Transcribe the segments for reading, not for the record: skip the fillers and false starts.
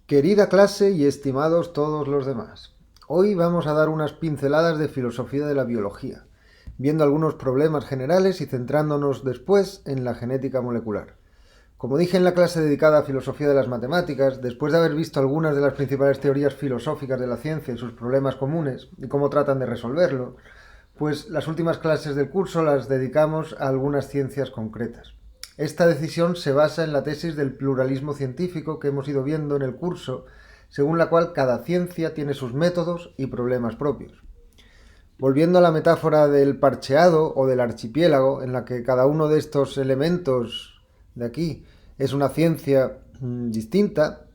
Querida clase y estimados todos los demás, hoy vamos a dar unas pinceladas de filosofía de la biología, viendo algunos problemas generales y centrándonos después en la genética molecular. Como dije en la clase dedicada a filosofía de las matemáticas, después de haber visto algunas de las principales teorías filosóficas de la ciencia y sus problemas comunes y cómo tratan de resolverlo, pues las últimas clases del curso las dedicamos a algunas ciencias concretas. Esta decisión se basa en la tesis del pluralismo científico que hemos ido viendo en el curso, según la cual cada ciencia tiene sus métodos y problemas propios. Volviendo a la metáfora del parcheado o del archipiélago, en la que cada uno de estos elementos de aquí es una ciencia distinta,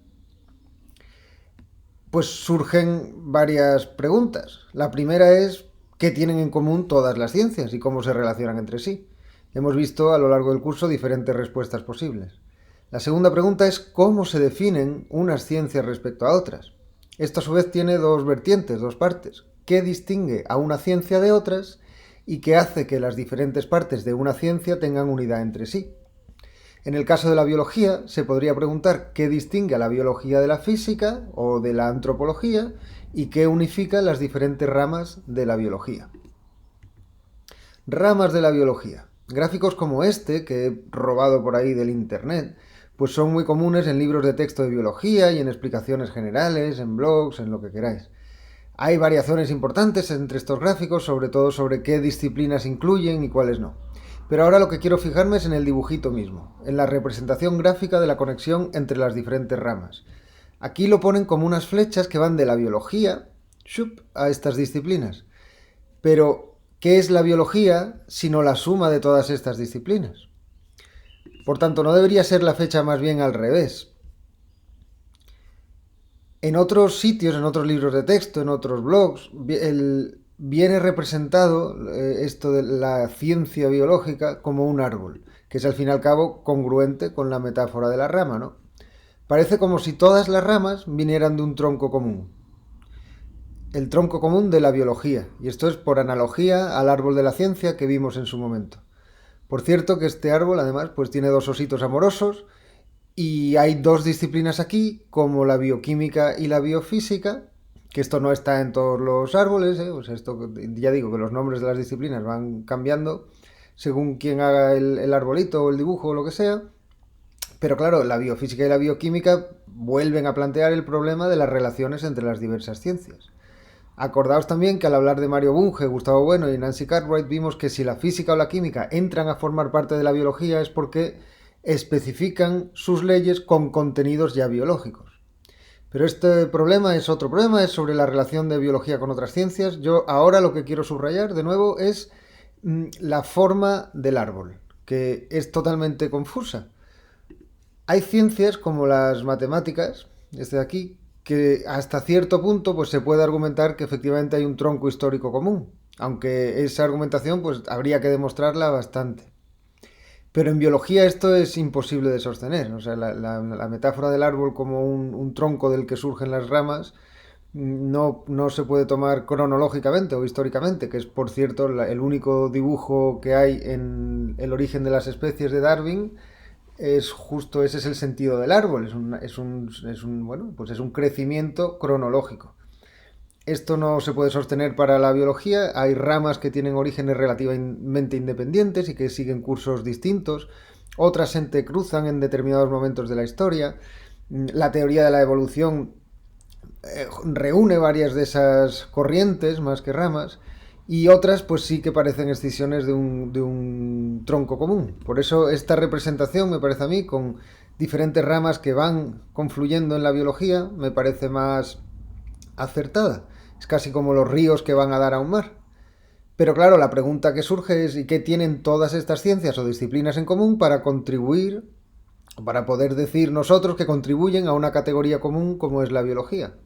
pues surgen varias preguntas. La primera es, ¿qué tienen en común todas las ciencias y cómo se relacionan entre sí? Hemos visto a lo largo del curso diferentes respuestas posibles. La segunda pregunta es, ¿cómo se definen unas ciencias respecto a otras? Esto a su vez tiene dos vertientes, dos partes. ¿Qué distingue a una ciencia de otras y qué hace que las diferentes partes de una ciencia tengan unidad entre sí? En el caso de la biología, se podría preguntar qué distingue a la biología de la física o de la antropología y qué unifica las diferentes ramas de la biología. Ramas de la biología. Gráficos como este, que he robado por ahí del internet, pues son muy comunes en libros de texto de biología y en explicaciones generales, en blogs, en lo que queráis. Hay variaciones importantes entre estos gráficos, sobre todo sobre qué disciplinas incluyen y cuáles no. Pero ahora lo que quiero fijarme es en el dibujito mismo, en la representación gráfica de la conexión entre las diferentes ramas. Aquí lo ponen como unas flechas que van de la biología a estas disciplinas. Pero, ¿qué es la biología sino la suma de todas estas disciplinas? Por tanto, no debería ser la fecha más bien al revés. En otros sitios, en otros libros de texto, en otros blogs, viene representado esto de la ciencia biológica como un árbol, que es al fin y al cabo congruente con la metáfora de la rama, ¿no? Parece como si todas las ramas vinieran de un tronco común, el tronco común de la biología, y esto es por analogía al árbol de la ciencia que vimos en su momento. Por cierto que este árbol además pues tiene dos ositos amorosos y hay dos disciplinas aquí como la bioquímica y la biofísica, que esto no está en todos los árboles, pues esto ya digo que los nombres de las disciplinas van cambiando según quien haga el arbolito o el dibujo o lo que sea. Pero claro, la biofísica y la bioquímica vuelven a plantear el problema de las relaciones entre las diversas ciencias. Acordaos también que al hablar de Mario Bunge, Gustavo Bueno y Nancy Cartwright vimos que si la física o la química entran a formar parte de la biología es porque especifican sus leyes con contenidos ya biológicos. Pero este problema es otro problema, es sobre la relación de biología con otras ciencias. Yo ahora lo que quiero subrayar de nuevo es la forma del árbol, que es totalmente confusa. Hay ciencias como las matemáticas, este de aquí, que hasta cierto punto pues se puede argumentar que efectivamente hay un tronco histórico común, aunque esa argumentación pues habría que demostrarla bastante. Pero en biología esto es imposible de sostener, o sea, la metáfora del árbol como un tronco del que surgen las ramas no se puede tomar cronológicamente o históricamente, que es por cierto el único dibujo que hay en el origen de las especies de Darwin. Es justo ese es el sentido del árbol, bueno, pues es un crecimiento cronológico. Esto no se puede sostener para la biología, hay ramas que tienen orígenes relativamente independientes y que siguen cursos distintos, otras se entrecruzan en determinados momentos de la historia. La teoría de la evolución reúne varias de esas corrientes más que ramas y otras pues sí que parecen escisiones de un tronco común. Por eso esta representación me parece a mí con diferentes ramas que van confluyendo en la biología me parece más acertada. Es casi como los ríos que van a dar a un mar. Pero claro, la pregunta que surge es ¿y qué tienen todas estas ciencias o disciplinas en común para contribuir, para poder decir nosotros que contribuyen a una categoría común como es la biología?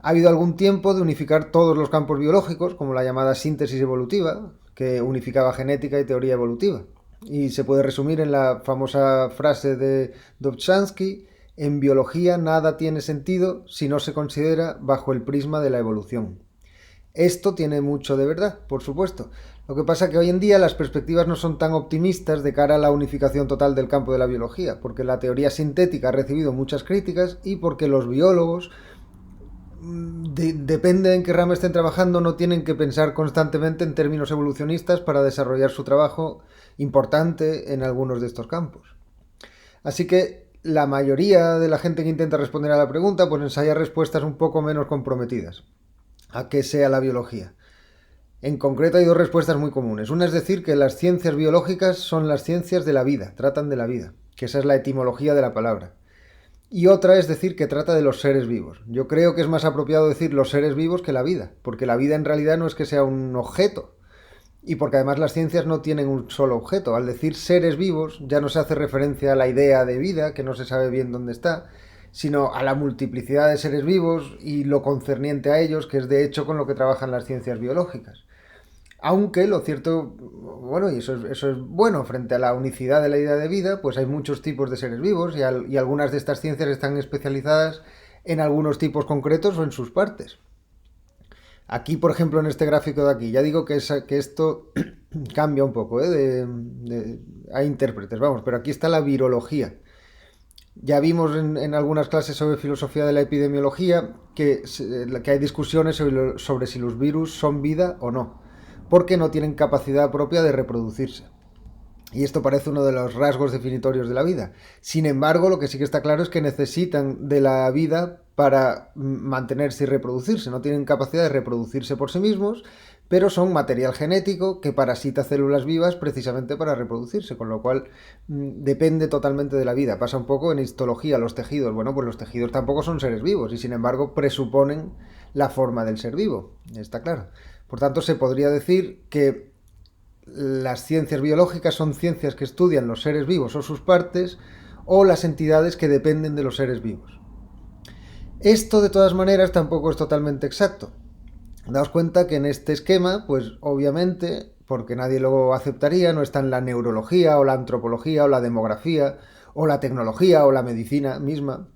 Ha habido algún tiempo de unificar todos los campos biológicos, como la llamada síntesis evolutiva, que unificaba genética y teoría evolutiva. Y se puede resumir en la famosa frase de Dobzhansky: en biología nada tiene sentido si no se considera bajo el prisma de la evolución. Esto tiene mucho de verdad, por supuesto. Lo que pasa es que hoy en día las perspectivas no son tan optimistas de cara a la unificación total del campo de la biología, porque la teoría sintética ha recibido muchas críticas y porque los biólogos, depende en qué rama estén trabajando, no tienen que pensar constantemente en términos evolucionistas para desarrollar su trabajo importante en algunos de estos campos. Así que la mayoría de la gente que intenta responder a la pregunta pues ensaya respuestas un poco menos comprometidas a qué sea la biología. En concreto hay dos respuestas muy comunes. Una es decir que las ciencias biológicas son las ciencias de la vida, tratan de la vida, que esa es la etimología de la palabra. Y otra es decir que trata de los seres vivos. Yo creo que es más apropiado decir los seres vivos que la vida, porque la vida en realidad no es que sea un objeto, y porque además las ciencias no tienen un solo objeto. Al decir seres vivos ya no se hace referencia a la idea de vida, que no se sabe bien dónde está, sino a la multiplicidad de seres vivos y lo concerniente a ellos, que es de hecho con lo que trabajan las ciencias biológicas. Aunque lo cierto, bueno, y eso es bueno, frente a la unicidad de la idea de vida, pues hay muchos tipos de seres vivos y algunas de estas ciencias están especializadas en algunos tipos concretos o en sus partes. Aquí, por ejemplo, en este gráfico de aquí, ya digo que esto cambia un poco, hay intérpretes, vamos, pero aquí está la virología. Ya vimos en algunas clases sobre filosofía de la epidemiología que hay discusiones sobre si los virus son vida o no, porque no tienen capacidad propia de reproducirse. Y esto parece uno de los rasgos definitorios de la vida. Sin embargo, lo que sí que está claro es que necesitan de la vida para mantenerse y reproducirse. No tienen capacidad de reproducirse por sí mismos, pero son material genético que parasita células vivas precisamente para reproducirse, con lo cual depende totalmente de la vida. Pasa un poco en histología, los tejidos. Bueno, pues los tejidos tampoco son seres vivos y sin embargo presuponen la forma del ser vivo. Está claro. Por tanto, se podría decir que las ciencias biológicas son ciencias que estudian los seres vivos o sus partes o las entidades que dependen de los seres vivos. Esto de todas maneras tampoco es totalmente exacto. Daos cuenta que en este esquema, pues obviamente, porque nadie lo aceptaría, no están la neurología o la antropología o la demografía o la tecnología o la medicina misma.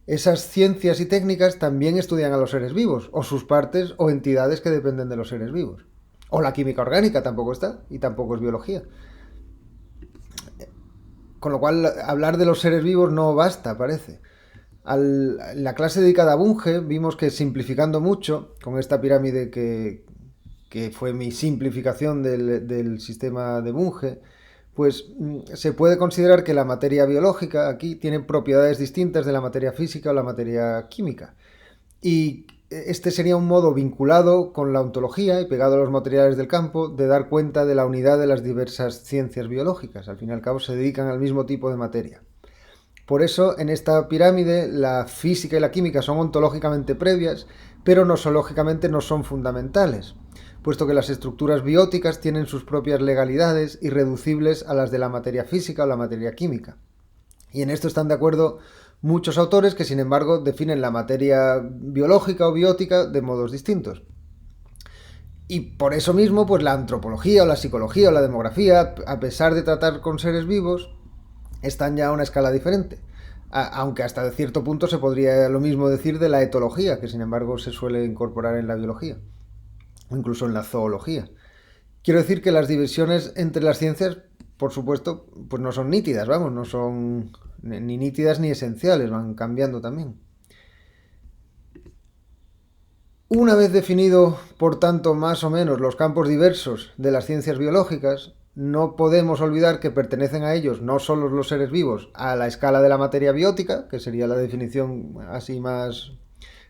Esas ciencias y técnicas también estudian a los seres vivos o sus partes o entidades que dependen de los seres vivos. O la química orgánica tampoco está, y tampoco es biología. Con lo cual, hablar de los seres vivos no basta, parece. En la clase dedicada a Bunge vimos que simplificando mucho, con esta pirámide que fue mi simplificación del sistema de Bunge, pues se puede considerar que la materia biológica aquí tiene propiedades distintas de la materia física o la materia química. Y este sería un modo vinculado con la ontología y pegado a los materiales del campo de dar cuenta de la unidad de las diversas ciencias biológicas. Al fin y al cabo se dedican al mismo tipo de materia. Por eso en esta pirámide la física y la química son ontológicamente previas, pero nosológicamente no son fundamentales, puesto que las estructuras bióticas tienen sus propias legalidades irreducibles a las de la materia física o la materia química. Y en esto están de acuerdo muchos autores que, sin embargo, definen la materia biológica o biótica de modos distintos. Y por eso mismo, pues la antropología o la psicología o la demografía, a pesar de tratar con seres vivos, están ya a una escala diferente. Aunque hasta cierto punto se podría lo mismo decir de la etología, que sin embargo se suele incorporar en la biología, o incluso en la zoología. Quiero decir que las divisiones entre las ciencias, por supuesto, pues no son nítidas, vamos, no son ni nítidas ni esenciales, van cambiando también. Una vez definido, por tanto, más o menos los campos diversos de las ciencias biológicas, no podemos olvidar que pertenecen a ellos no solo los seres vivos a la escala de la materia biótica, que sería la definición así más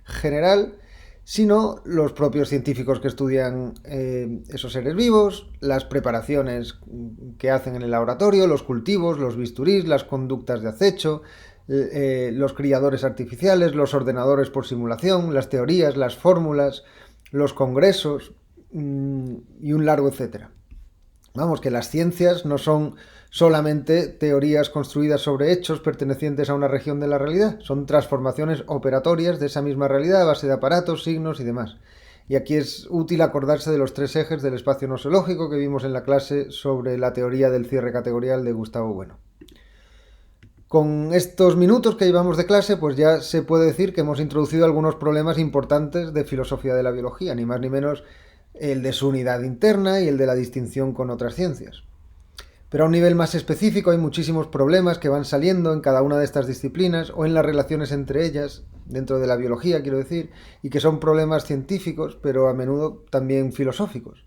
general, sino los propios científicos que estudian esos seres vivos, las preparaciones que hacen en el laboratorio, los cultivos, los bisturís, las conductas de acecho, los criadores artificiales, los ordenadores por simulación, las teorías, las fórmulas, los congresos y un largo etcétera. Vamos, que las ciencias no son solamente teorías construidas sobre hechos pertenecientes a una región de la realidad, son transformaciones operatorias de esa misma realidad a base de aparatos, signos y demás. Y aquí es útil acordarse de los tres ejes del espacio nosológico que vimos en la clase sobre la teoría del cierre categorial de Gustavo Bueno. Con estos minutos que llevamos de clase, pues ya se puede decir que hemos introducido algunos problemas importantes de filosofía de la biología, ni más ni menos el de su unidad interna y el de la distinción con otras ciencias. Pero a un nivel más específico hay muchísimos problemas que van saliendo en cada una de estas disciplinas o en las relaciones entre ellas, dentro de la biología quiero decir, y que son problemas científicos, pero a menudo también filosóficos.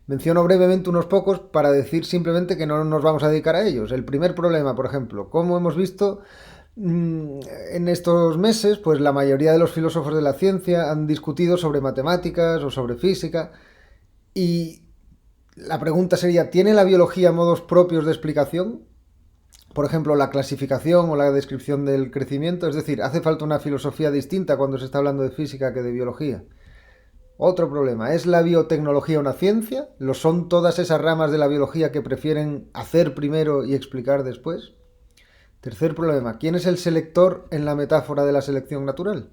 Menciono brevemente unos pocos para decir simplemente que no nos vamos a dedicar a ellos. El primer problema, por ejemplo, como hemos visto en estos meses, pues la mayoría de los filósofos de la ciencia han discutido sobre matemáticas o sobre física y la pregunta sería, ¿tiene la biología modos propios de explicación? Por ejemplo, la clasificación o la descripción del crecimiento, es decir, ¿hace falta una filosofía distinta cuando se está hablando de física que de biología? Otro problema, ¿es la biotecnología una ciencia? ¿Lo son todas esas ramas de la biología que prefieren hacer primero y explicar después? Tercer problema, ¿quién es el selector en la metáfora de la selección natural?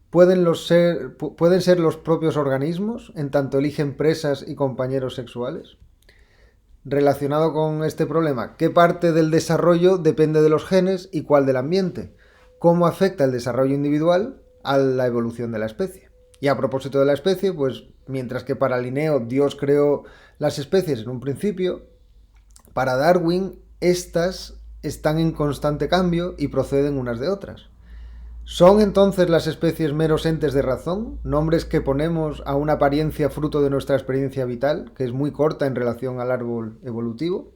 ¿Pueden ser los propios organismos, en tanto eligen presas y compañeros sexuales? Relacionado con este problema, ¿qué parte del desarrollo depende de los genes y cuál del ambiente? ¿Cómo afecta el desarrollo individual a la evolución de la especie? Y a propósito de la especie, pues mientras que para Linneo Dios creó las especies en un principio, para Darwin estas están en constante cambio y proceden unas de otras. ¿Son entonces las especies meros entes de razón, nombres que ponemos a una apariencia fruto de nuestra experiencia vital, que es muy corta en relación al árbol evolutivo?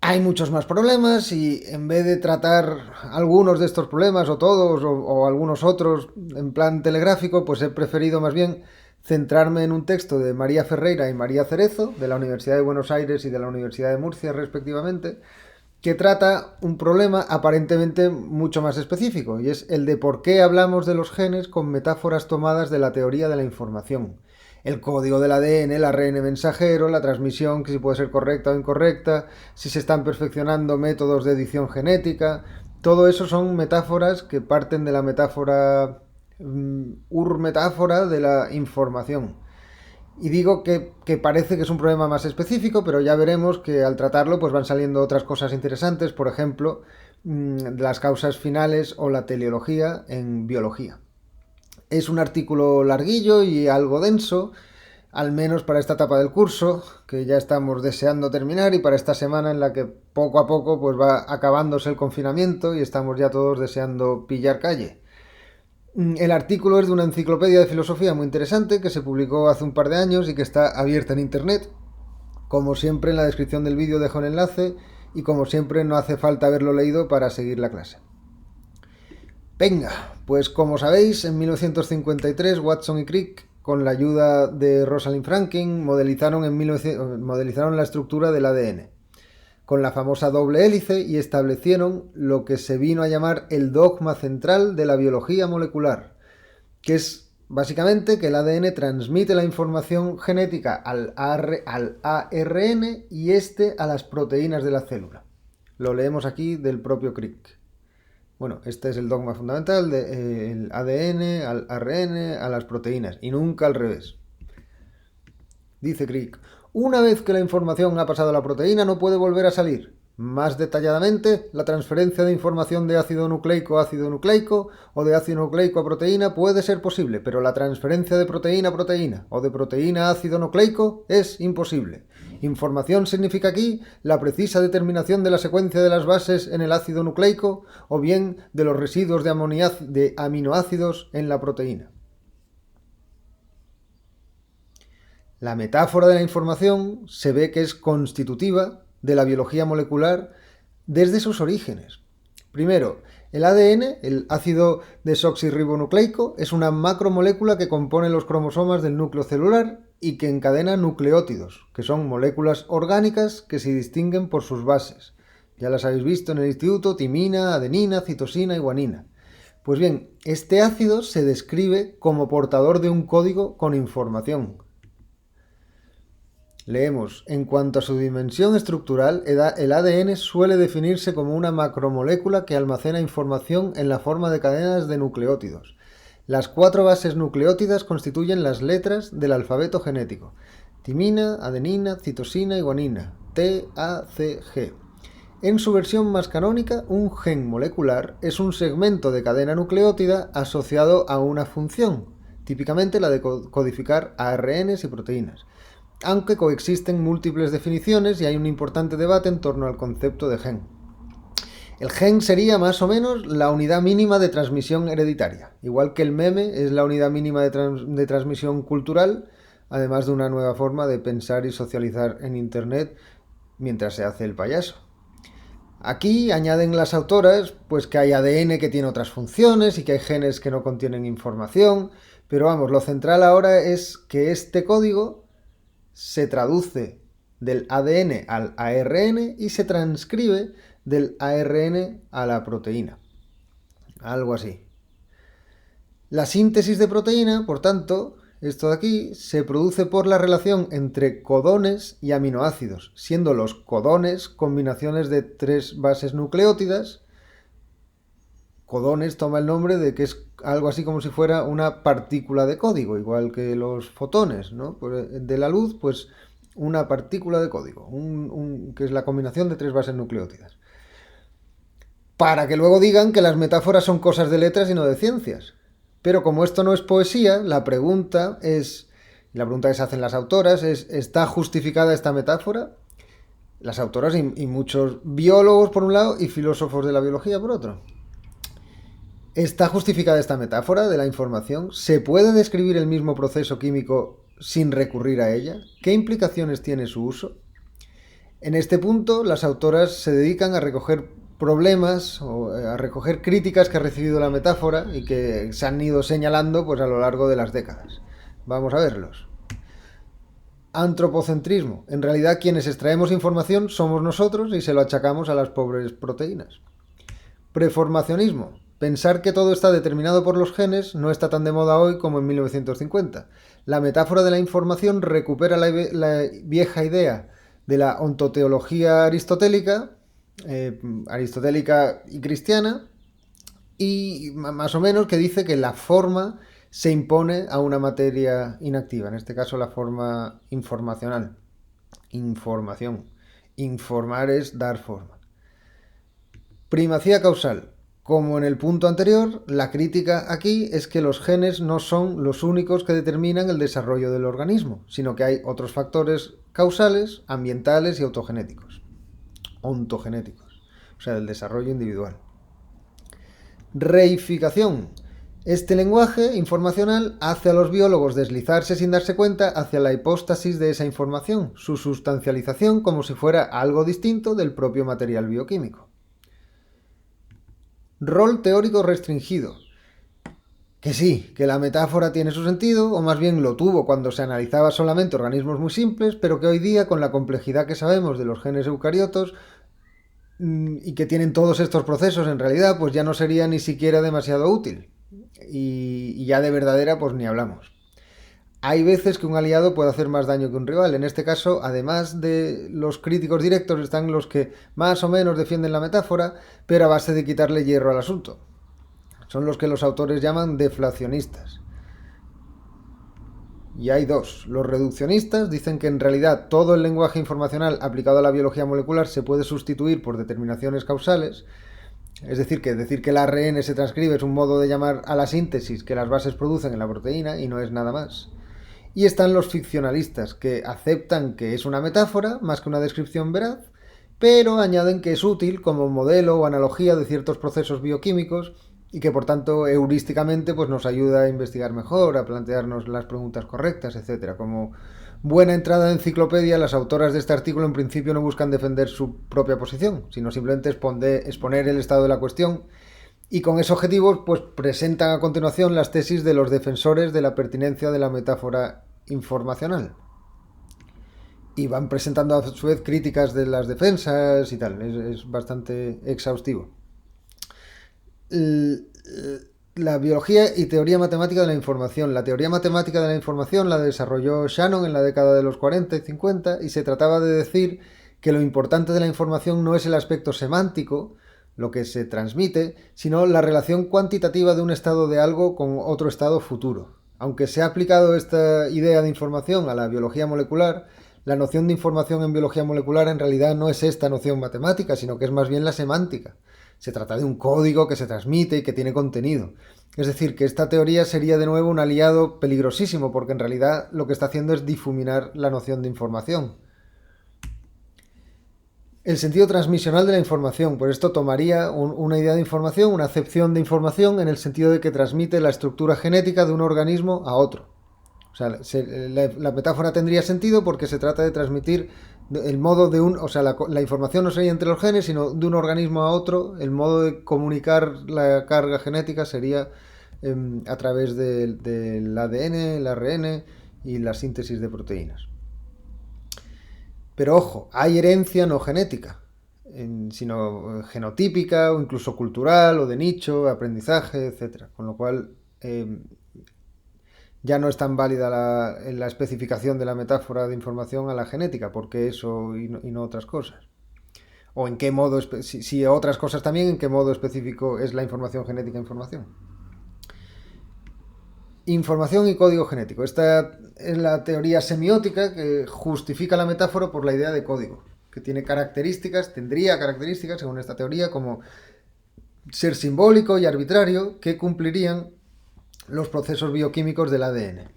Hay muchos más problemas y en vez de tratar algunos de estos problemas o todos o algunos otros en plan telegráfico, pues he preferido más bien centrarme en un texto de María Ferreira y María Cerezo, de la Universidad de Buenos Aires y de la Universidad de Murcia respectivamente, que trata un problema aparentemente mucho más específico, y es el de por qué hablamos de los genes con metáforas tomadas de la teoría de la información. El código del ADN, el ARN mensajero, la transmisión, que si puede ser correcta o incorrecta, si se están perfeccionando métodos de edición genética, todo eso son metáforas que parten de la metáfora, metáfora de la información. Y digo que parece que es un problema más específico, pero ya veremos que al tratarlo pues van saliendo otras cosas interesantes, por ejemplo, las causas finales o la teleología en biología. Es un artículo larguillo y algo denso, al menos para esta etapa del curso, que ya estamos deseando terminar, y para esta semana en la que poco a poco pues va acabándose el confinamiento y estamos ya todos deseando pillar calle. El artículo es de una enciclopedia de filosofía muy interesante que se publicó hace un par de años y que está abierta en internet. Como siempre, en la descripción del vídeo dejo el enlace y como siempre no hace falta haberlo leído para seguir la clase. Venga, pues como sabéis, en 1953 Watson y Crick, con la ayuda de Rosalind Franklin, modelizaron la estructura del ADN con la famosa doble hélice y establecieron lo que se vino a llamar el dogma central de la biología molecular, que es básicamente que el ADN transmite la información genética al ARN y este a las proteínas de la célula. Lo leemos aquí del propio Crick. Bueno, este es el dogma fundamental del ADN al ARN a las proteínas y nunca al revés. Dice Crick, una vez que la información ha pasado a la proteína no puede volver a salir. Más detalladamente, la transferencia de información de ácido nucleico a ácido nucleico o de ácido nucleico a proteína puede ser posible, pero la transferencia de proteína a proteína o de proteína a ácido nucleico es imposible. Información significa aquí la precisa determinación de la secuencia de las bases en el ácido nucleico o bien de los residuos de aminoácidos en la proteína. La metáfora de la información se ve que es constitutiva de la biología molecular desde sus orígenes. Primero, el ADN, el ácido desoxirribonucleico, es una macromolécula que compone los cromosomas del núcleo celular y que encadena nucleótidos, que son moléculas orgánicas que se distinguen por sus bases. Ya las habéis visto en el instituto: timina, adenina, citosina y guanina. Pues bien, este ácido se describe como portador de un código con información. Leemos, en cuanto a su dimensión estructural, el ADN suele definirse como una macromolécula que almacena información en la forma de cadenas de nucleótidos. Las 4 bases nucleótidas constituyen las letras del alfabeto genético: timina, adenina, citosina y guanina, T, A, C, G. En su versión más canónica, un gen molecular es un segmento de cadena nucleótida asociado a una función, típicamente la de codificar ARNs y proteínas, aunque coexisten múltiples definiciones y hay un importante debate en torno al concepto de gen. El gen sería más o menos la unidad mínima de transmisión hereditaria, igual que el meme es la unidad mínima de transmisión cultural, además de una nueva forma de pensar y socializar en Internet mientras se hace el payaso. Aquí añaden las autoras pues que hay ADN que tiene otras funciones y que hay genes que no contienen información, pero vamos, lo central ahora es que este código se traduce del ADN al ARN y se transcribe del ARN a la proteína. Algo así. La síntesis de proteína, por tanto, esto de aquí, se produce por la relación entre codones y aminoácidos, siendo los codones combinaciones de 3 bases nucleótidas. Codones toma el nombre de que es algo así como si fuera una partícula de código, igual que los fotones, ¿no? De la luz, pues una partícula de código, que es la combinación de 3 bases nucleótidas. Para que luego digan que las metáforas son cosas de letras y no de ciencias. Pero como esto no es poesía, la pregunta que se hacen las autoras es, ¿está justificada esta metáfora? Las autoras y muchos biólogos por un lado y filósofos de la biología por otro. ¿Está justificada esta metáfora de la información? ¿Se puede describir el mismo proceso químico sin recurrir a ella? ¿Qué implicaciones tiene su uso? En este punto, las autoras se dedican a recoger problemas o a recoger críticas que ha recibido la metáfora y que se han ido señalando pues a lo largo de las décadas. Vamos a verlos. Antropocentrismo. En realidad quienes extraemos información somos nosotros y se lo achacamos a las pobres proteínas. Preformacionismo. Pensar que todo está determinado por los genes no está tan de moda hoy como en 1950. La metáfora de la información recupera la vieja idea de la ontoteología aristotélica y cristiana, y más o menos que dice que la forma se impone a una materia inactiva, en este caso la forma informacional. Información. Informar es dar forma. Primacía causal. Como en el punto anterior, la crítica aquí es que los genes no son los únicos que determinan el desarrollo del organismo, sino que hay otros factores causales, ambientales y ontogenéticos, o sea, del desarrollo individual. Reificación. Este lenguaje informacional hace a los biólogos deslizarse sin darse cuenta hacia la hipóstasis de esa información, su sustancialización como si fuera algo distinto del propio material bioquímico. Rol teórico restringido. Que sí, que la metáfora tiene su sentido, o más bien lo tuvo cuando se analizaba solamente organismos muy simples, pero que hoy día, con la complejidad que sabemos de los genes eucariotos, y que tienen todos estos procesos en realidad, pues ya no sería ni siquiera demasiado útil. Y ya de verdadera, pues ni hablamos. Hay veces que un aliado puede hacer más daño que un rival. En este caso, además de los críticos directos, están los que más o menos defienden la metáfora, pero a base de quitarle hierro al asunto. Son los que los autores llaman deflacionistas. Y hay dos. Los reduccionistas dicen que en realidad todo el lenguaje informacional aplicado a la biología molecular se puede sustituir por determinaciones causales. Es decir que el ARN se transcribe es un modo de llamar a la síntesis que las bases producen en la proteína y no es nada más. Y están los ficcionalistas, que aceptan que es una metáfora más que una descripción veraz, pero añaden que es útil como modelo o analogía de ciertos procesos bioquímicos y que por tanto heurísticamente pues, nos ayuda a investigar mejor, a plantearnos las preguntas correctas, etc. Como buena entrada de enciclopedia, las autoras de este artículo en principio no buscan defender su propia posición, sino simplemente exponer el estado de la cuestión, y con ese objetivo pues presentan a continuación las tesis de los defensores de la pertinencia de la metáfora informacional. Y van presentando a su vez críticas de las defensas y tal, es bastante exhaustivo. La biología y teoría matemática de la información. La teoría matemática de la información la desarrolló Shannon en la década de los 40 y 50 y se trataba de decir que lo importante de la información no es el aspecto semántico, lo que se transmite, sino la relación cuantitativa de un estado de algo con otro estado futuro. Aunque se ha aplicado esta idea de información a la biología molecular, la noción de información en biología molecular en realidad no es esta noción matemática, sino que es más bien la semántica. Se trata de un código que se transmite y que tiene contenido. Es decir, que esta teoría sería de nuevo un aliado peligrosísimo, porque en realidad lo que está haciendo es difuminar la noción de información. El sentido transmisional de la información, pues esto tomaría una idea de información, una acepción de información, en el sentido de que transmite la estructura genética de un organismo a otro. O sea, la metáfora tendría sentido porque se trata de transmitir el modo de un... O sea, la información no sería entre los genes, sino de un organismo a otro. El modo de comunicar la carga genética sería a través del ADN, el ARN y la síntesis de proteínas. Pero ojo, hay herencia no genética, sino genotípica o incluso cultural o de nicho, aprendizaje, etcétera. Con lo cual ya no es tan válida la especificación de la metáfora de información a la genética, porque eso y no otras cosas. O en qué modo, si otras cosas también, en qué modo específico es la información genética información. Información y código genético. Esta es la teoría semiótica que justifica la metáfora por la idea de código, que tiene características, tendría características, según esta teoría, como ser simbólico y arbitrario, que cumplirían los procesos bioquímicos del ADN.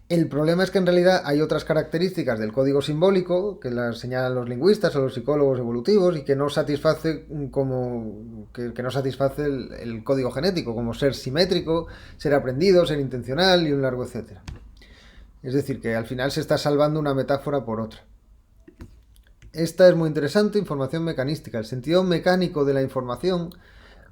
El problema es que en realidad hay otras características del código simbólico que las señalan los lingüistas o los psicólogos evolutivos y que no satisface que no satisface el código genético, como ser simétrico, ser aprendido, ser intencional y un largo etcétera. Es decir, que al final se está salvando una metáfora por otra. Esta es muy interesante, información mecanística. El sentido mecánico de la información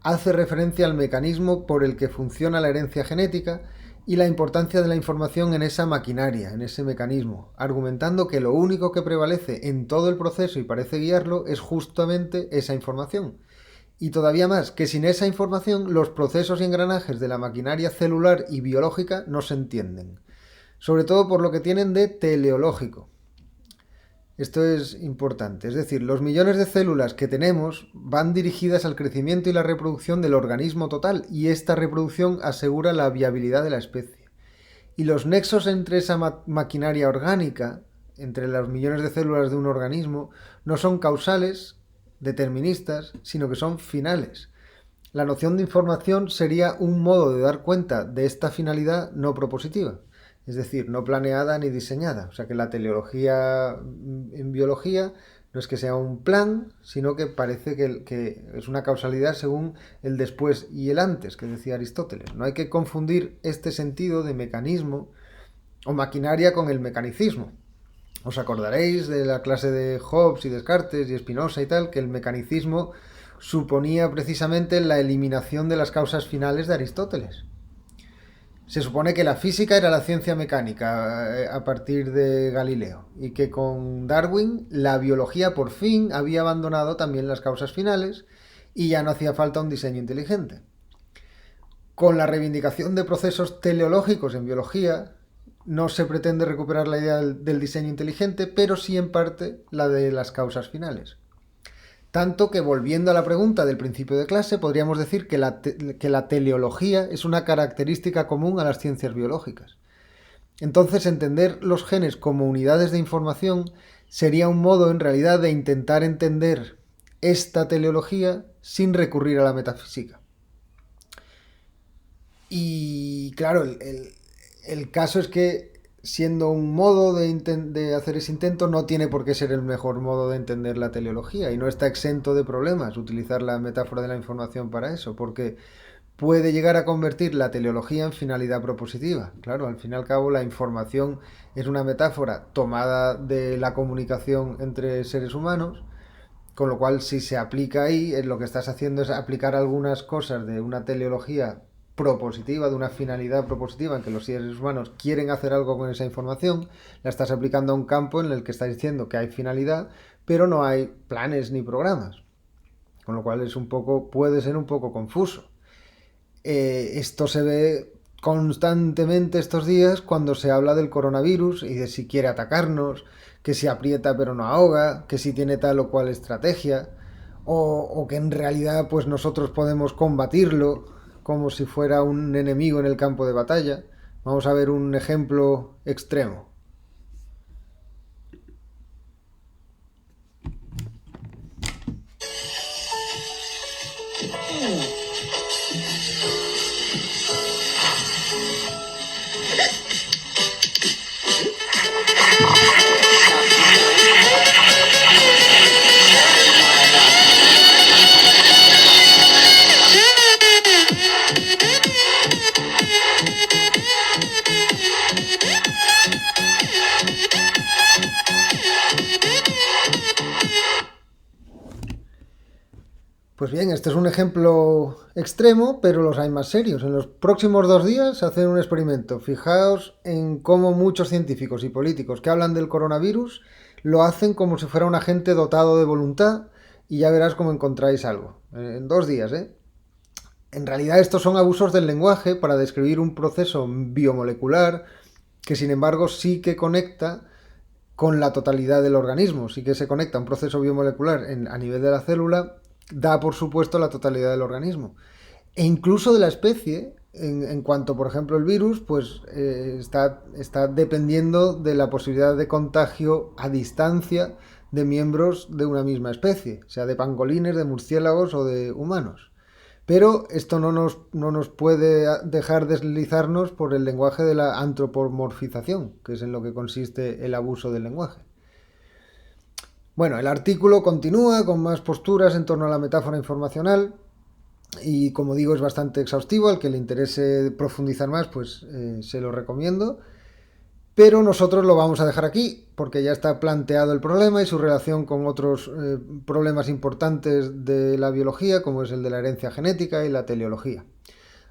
hace referencia al mecanismo por el que funciona la herencia genética y la importancia de la información en esa maquinaria, en ese mecanismo, argumentando que lo único que prevalece en todo el proceso y parece guiarlo es justamente esa información. Y todavía más, que sin esa información los procesos y engranajes de la maquinaria celular y biológica no se entienden, sobre todo por lo que tienen de teleológico. Esto es importante, es decir, los millones de células que tenemos van dirigidas al crecimiento y la reproducción del organismo total y esta reproducción asegura la viabilidad de la especie. Y los nexos entre esa maquinaria orgánica, entre los millones de células de un organismo, no son causales, deterministas, sino que son finales. La noción de información sería un modo de dar cuenta de esta finalidad no propositiva. Es decir, no planeada ni diseñada. O sea que la teleología en biología no es que sea un plan, sino que parece que es una causalidad según el después y el antes, que decía Aristóteles. No hay que confundir este sentido de mecanismo o maquinaria con el mecanicismo. Os acordaréis de la clase de Hobbes y Descartes y Spinoza y tal, que el mecanicismo suponía precisamente la eliminación de las causas finales de Aristóteles. Se supone que la física era la ciencia mecánica a partir de Galileo y que con Darwin la biología por fin había abandonado también las causas finales y ya no hacía falta un diseño inteligente. Con la reivindicación de procesos teleológicos en biología no se pretende recuperar la idea del diseño inteligente, pero sí en parte la de las causas finales. Tanto que, volviendo a la pregunta del principio de clase, podríamos decir que la teleología es una característica común a las ciencias biológicas. Entonces, entender los genes como unidades de información sería un modo, en realidad, de intentar entender esta teleología sin recurrir a la metafísica. Y, claro, el caso es que siendo un modo de hacer ese intento, no tiene por qué ser el mejor modo de entender la teleología y no está exento de problemas utilizar la metáfora de la información para eso, porque puede llegar a convertir la teleología en finalidad propositiva. Claro, al fin y al cabo la información es una metáfora tomada de la comunicación entre seres humanos, con lo cual si se aplica ahí, lo que estás haciendo es aplicar algunas cosas de una teleología propositiva, de una finalidad propositiva en que los seres humanos quieren hacer algo con esa información, la estás aplicando a un campo en el que estás diciendo que hay finalidad, pero no hay planes ni programas. Con lo cual puede ser un poco confuso. Esto se ve constantemente estos días cuando se habla del coronavirus y de si quiere atacarnos, que si aprieta pero no ahoga, que si tiene tal o cual estrategia, o que en realidad pues nosotros podemos combatirlo como si fuera un enemigo en el campo de batalla. Vamos a ver un ejemplo extremo. Pues bien, este es un ejemplo extremo, pero los hay más serios. En los próximos 2 días hacen un experimento. Fijaos en cómo muchos científicos y políticos que hablan del coronavirus lo hacen como si fuera un agente dotado de voluntad y ya verás cómo encontráis algo. En 2 días, ¿eh? En realidad estos son abusos del lenguaje para describir un proceso biomolecular que sin embargo sí que conecta con la totalidad del organismo, sí que se conecta un proceso biomolecular a nivel de la célula, da por supuesto la totalidad del organismo. E incluso de la especie, en cuanto por ejemplo el virus, pues está dependiendo de la posibilidad de contagio a distancia de miembros de una misma especie, sea de pangolines, de murciélagos o de humanos. Pero esto no nos puede dejar deslizarnos por el lenguaje de la antropomorfización, que es en lo que consiste el abuso del lenguaje. Bueno, el artículo continúa con más posturas en torno a la metáfora informacional y como digo es bastante exhaustivo, al que le interese profundizar más pues se lo recomiendo. Pero nosotros lo vamos a dejar aquí porque ya está planteado el problema y su relación con otros problemas importantes de la biología, como es el de la herencia genética y la teleología.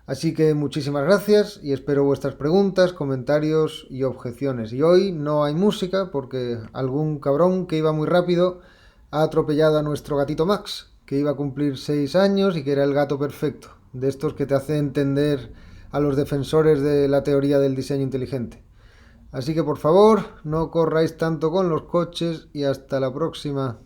Así que muchísimas gracias y espero vuestras preguntas, comentarios y objeciones. Y hoy no hay música porque algún cabrón que iba muy rápido ha atropellado a nuestro gatito Max, que iba a cumplir 6 años y que era el gato perfecto, de estos que te hace entender a los defensores de la teoría del diseño inteligente. Así que por favor, no corráis tanto con los coches y hasta la próxima.